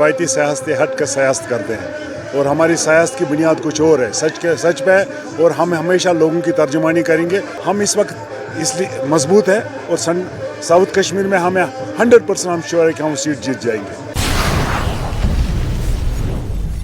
रिवायती सियासत हट कर सियासत करते हैं और हमारी सियासत की बुनियाद कुछ और है, सच पे है और हम हमेशा लोगों की तर्जुमानी करेंगे। हम इस वक्त इसलिए मजबूत है और साउथ कश्मीर में हमें 100% हम श्योर है कि हम सीट जीत जाएंगे।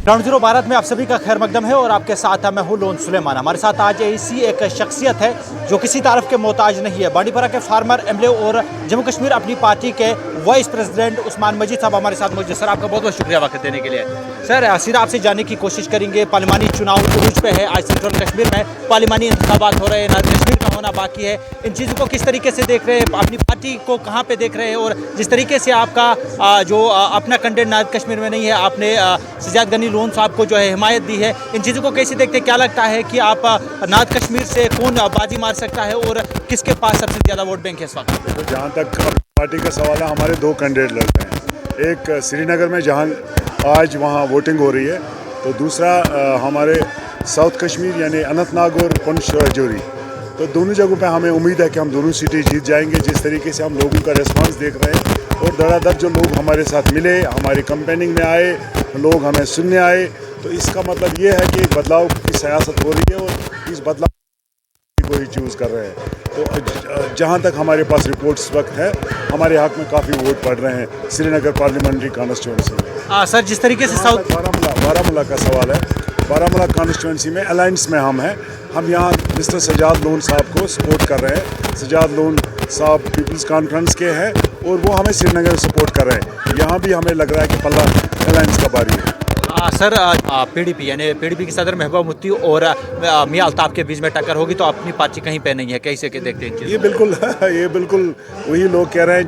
ग्राउंड जीरो भारत में आप सभी का खैर मकदम है और आपके साथ मैं हूँ लोन सुलेमान। हमारे साथ आज ऐसी एक शख्सियत है जो किसी तारफ के मोहताज नहीं है। बांडीपुरा के फार्मर एमएलए और जम्मू कश्मीर अपनी पार्टी के वाइस प्रेसिडेंट उस्मान मजीद साहब हमारे साथ मौजूद। सर, आपका बहुत बहुत शुक्रिया वक्त देने के लिए। सर, सीधा आपसे जानने की कोशिश करेंगे, पार्लिमानी चुनाव उरूज पे है, आज सेंट्रल कश्मीर में पार्लिमानी इंतखाबात हो रहे हैं, नॉर्थ कश्मीर का होना बाकी है। इन चीज़ों को किस तरीके से देख रहे हैं, अपनी पार्टी को कहाँ पे देख रहे हैं और जिस तरीके से आपका जो अपना कैंडिडेट नॉर्थ कश्मीर में नहीं है, आपने सजाद गनी लोन साहब को जो है हिमायत दी है, इन चीज़ों को कैसे देखते हैं? क्या लगता है कि आप नॉर्थ कश्मीर से कौन बाजी मार सकता है और किसके पास सबसे ज़्यादा वोट बैंक है इस वक्त? तो जहाँ तक पार्टी का सवाल है, हमारे दो कैंडिडेट लड़ रहे हैं। एक श्रीनगर में जहाँ आज वहाँ वोटिंग हो रही है, तो दूसरा हमारे साउथ कश्मीर यानी अनंतनाग और पुंछ राजौरी। तो दोनों जगहों पे हमें उम्मीद है कि हम दोनों सीटें जीत जाएंगे। जिस तरीके से हम लोगों का रिस्पांस देख रहे हैं और धड़ाधड़ जो लोग हमारे साथ मिले, हमारी कैंपेनिंग में आए, लोग हमें सुनने आए, तो इसका मतलब ये है कि एक बदलाव की सियासत हो रही है और इस बदलाव को ही चूज़ कर रहे हैं। तो जहाँ तक हमारे पास रिपोर्ट्स इस वक्त है, हमारे हक में काफ़ी वोट पड़ रहे हैं श्रीनगर पार्लियामेंट्री कॉन्स्टिट्यूंसी में। सर, जिस तरीके से साउथ बारामूला का सवाल है, बारामूला कॉन्स्टिट्यूंसी में अलायंस में हम यहाँ मिस्टर सजाद लोन साहब को सपोर्ट कर रहे हैं। सजाद लोन साहब पीपल्स कॉन्फ्रेंस के हैं और वो हमें श्रीनगर सपोर्ट कर रहे हैं। यहाँ भी हमें लग रहा है कि पल्ला अलायंस का बारी है। सर, पीडीपी यानी पीडीपी की सदर महबूबा मुफ्ती और मियां अल्ताफ के बीच में टक्कर होगी तो अपनी पार्टी कहीं पे नहीं है, कैसे के देखते हैं? ये बिल्कुल वही लोग कह रहे हैं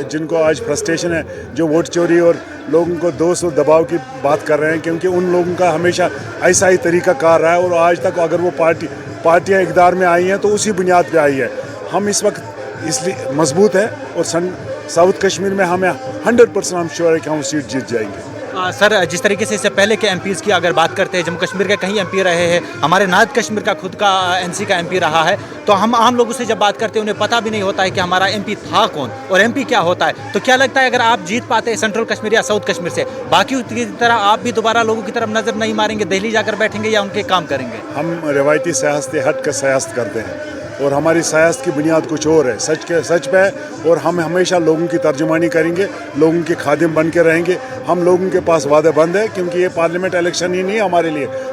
जिनको आज फ्रस्ट्रेशन है, जो वोट चोरी और लोगों को दोष और दबाव की बात कर रहे हैं, क्योंकि उन लोगों का हमेशा ऐसा ही तरीका कार रहा है और आज तक अगर वो पार्टियाँ इक़्तिदार में आई हैं तो उसी बुनियाद पर आई है। हम इस वक्त इसलिए मजबूत है और साउथ कश्मीर में हमें 100% हम श्योर है कि हम सीट जीत जाएंगे। सर, जिस तरीके से इससे पहले के एमपीज़ की अगर बात करते हैं, जम्मू कश्मीर के कई एमपी रहे हैं, हमारे नॉर्थ कश्मीर का खुद का एनसी का एमपी रहा है, तो हम आम लोगों से जब बात करते हैं उन्हें पता भी नहीं होता है कि हमारा एमपी था कौन और एमपी क्या होता है। तो क्या लगता है अगर आप जीत पाते हैं सेंट्रल कश्मीर या साउथ कश्मीर से, बाकी की तरह आप भी दोबारा लोगों की तरफ नज़र नहीं मारेंगे, दिल्ली जाकर बैठेंगे या उनके काम करेंगे? हम रिवायती सियासत हट कर सियासत करते हैं और हमारी सियासत की बुनियाद कुछ और है, सच पे है और हम हमेशा लोगों की तर्जुमानी करेंगे, लोगों के खादिम बन के रहेंगे। हम लोगों के पास वादे बंद है, क्योंकि ये पार्लियामेंट इलेक्शन ही नहीं है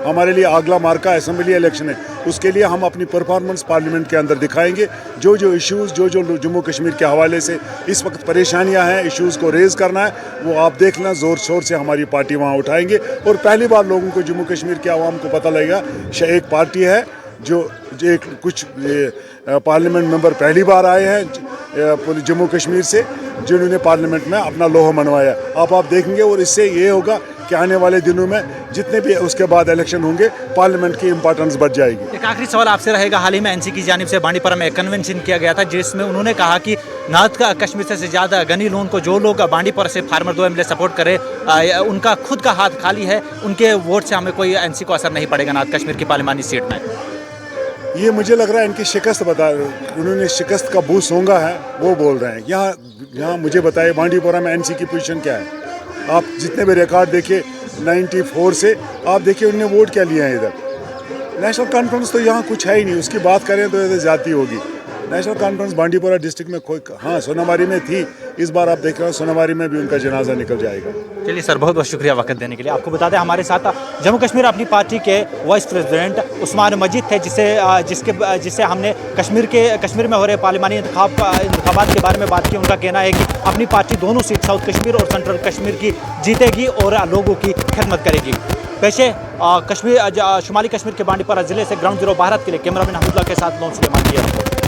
हमारे लिए अगला मार्का असेंबली इलेक्शन है। उसके लिए हम अपनी परफॉर्मेंस पार्लियामेंट के अंदर दिखाएंगे। जो इश्यूज़ जो जम्मू कश्मीर के हवाले से इस वक्त परेशानियाँ हैं, इश्यूज़ को रेज़ करना है, वो आप देखना ज़ोर शोर से हमारी पार्टी वहाँ उठाएंगे और पहली बार लोगों को जम्मू कश्मीर के आवाम को पता लगेगा एक पार्टी है जो कुछ पार्लियामेंट मेंबर पहली बार आए हैं जम्मू कश्मीर से, जिन्होंने पार्लियामेंट में अपना लोहा मनवाया। आप देखेंगे और इससे ये होगा कि आने वाले दिनों में जितने भी उसके बाद इलेक्शन होंगे, पार्लियामेंट की इंपॉर्टेंस बढ़ जाएगी। एक आखिरी सवाल आपसे रहेगा, हाल ही में एनसी की जानिब से बांडीपुरा में एक कन्वेंशन किया गया था जिसमें उन्होंने कहा कि नॉर्थ कश्मीर से ज़्यादा गनी लोन को जो लोग बांडीपुरा से फार्मर 2 एमएलए सपोर्ट करे, उनका खुद का हाथ खाली है, उनके वोट से हमें कोई एनसी को असर नहीं पड़ेगा नॉर्थ कश्मीर की पार्लिमानी सीट में। ये मुझे लग रहा है इनकी शिकस्त उन्होंने शिकस्त का बू सूंघा है, वो बोल रहे हैं। यहाँ मुझे बताइए बांडीपुरा में एनसी की पोजीशन क्या है? आप जितने भी रिकॉर्ड देखिए 94 से, आप देखिए उन्होंने वोट क्या लिया है इधर। नेशनल कॉन्फ्रेंस तो यहाँ कुछ है ही नहीं, उसकी बात करें तो इधर जाती होगी। नेशनल कॉन्फ्रेंस बांडीपुरा डिस्ट्रिक्ट में कोई, हाँ सोनावारी में थी, इस बार आप देख रहे हो सोनावारी में भी उनका जनाजा निकल जाएगा। चलिए सर, बहुत बहुत शुक्रिया वक्त देने के लिए। आपको बता दें हमारे साथ जम्मू कश्मीर अपनी पार्टी के वाइस प्रेसिडेंट उस्मान मजीद थे, जिससे हमने कश्मीर में हो रहे पार्लिमानी इंतखाबात के बारे में बात की। उनका कहना है कि अपनी पार्टी दोनों सीट साउथ कश्मीर और सेंट्रल कश्मीर की जीतेगी और लोगों की खिदमत करेगी। पेशे शुमाली कश्मीर के बांडीपुरा जिले से ग्राउंड जीरो भारत के लिए कैमरामैन अहमदुल्लाह के साथ लोन सुलेमान।